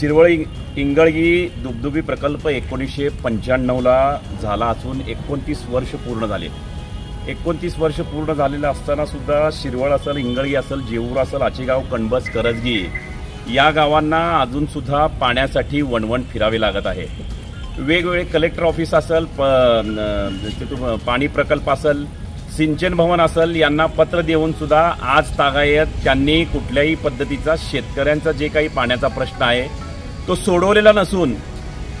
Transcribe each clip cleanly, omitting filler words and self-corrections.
शिरवळ इंगळगी दुबदुबी प्रकल्प 1995ला झाला असून 29 वर्ष पूर्ण झाले। 29 वर्ष पूर्ण झालेलं असताना सुद्धा शिरवळ असेल, इंगळगी असेल, जेऊर असेल, आचेगाव, कणबस, करजगी या गावांना अजून सुद्धा पाण्यासाठी वणवण फिरावे लागत आहे। वेगवेगळे कलेक्टर ऑफिस असेल, पाणी प्रकल्प असेल, सिंचन भवन असेल यांना पत्र देऊन सुद्धा आज तागायत त्यांनी कुठल्याही पद्धतीचा शेतकऱ्यांचा जे काही पाण्याचा प्रश्न आहे तो सोडवलेला नसून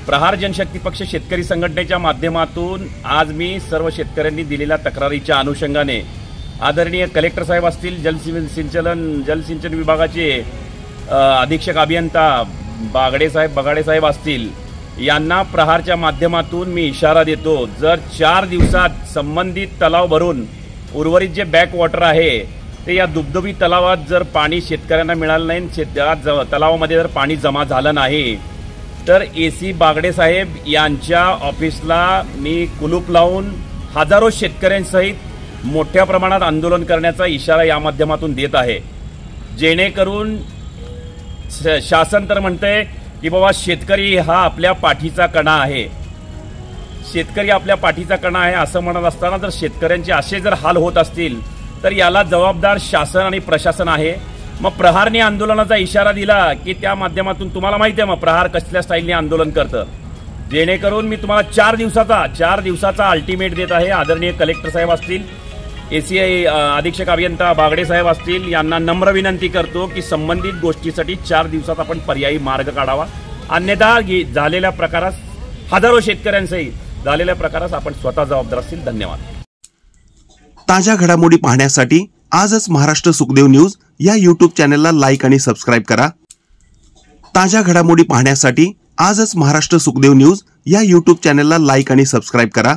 प्रहार जनशक्ती पक्ष शेतकरी संघटनेच्या माध्यमातून आज मी सर्व शेतकऱ्यांनी दिलेल्या तक्रारीच्या अनुषंगाने आदरणीय कलेक्टर साहेब असतील, जलसिंचन विभागाचे अधीक्षक अभियंता बगाडे साहेब असतील यांना प्रहारच्या माध्यमातून मी इशारा देतो, जर 4 दिवसात संबंधित तलाव भरून उर्वरित जे बॅक वॉटर आहे ते या दुबदुबी तलावात जर पाणी शेतकऱ्यांना मिळालं नाही, तलावामध्ये जर पाणी जमा झालं नाही तर AC बगाडे साहेब यांच्या ऑफिसला मी कुलूप लावून हजारो शेतकऱ्यांसहित मोठ्या प्रमाणात आंदोलन करण्याचा इशारा या माध्यमातून देत आहे। जेणेकरून शासन तर म्हणते की बाबा शेतकरी हा आपल्या पाठीचा कणा आहे, शेतकरी आपल्या पाठीचा कणा आहे असं म्हणत असताना जर शेतकऱ्यांचे असे जर हाल होत असतील तर याला जबाबदार शासन आणि प्रशासन आहे। मग प्रहारने आंदोलनाचा इशारा दिला की त्या माध्यमातून तुम्हाला माहिती आहे मग प्रहार कसल्या स्टाईलने आंदोलन करतं। जेणेकरून मी तुम्हाला 4 दिवसाचा अल्टिमेट देत आहे। आदरणीय कलेक्टर साहेब असतील, ACI अधीक्षक अभियंता बगाडे साहेब असतील यांना नम्र विनंती करतो की संबंधित गोष्टीसाठी 4 दिवसात आपण पर्यायी मार्ग काढावा, अन्यथा झालेल्या प्रकारास हजारो शेतकऱ्यांसहित झालेल्या प्रकारास आपण स्वतः जबाबदार असतील। धन्यवाद। ताज्या घडामोडी पाहण्यासाठी आजच महाराष्ट्र सुखदेव न्यूज या YouTube चॅनलला लाईक आणि सबस्क्राइब करा। ताज्या घडामोडी पाहण्यासाठी आजच महाराष्ट्र सुखदेव न्यूज या YouTube चॅनलला लाईक आणि सबस्क्राइब करा।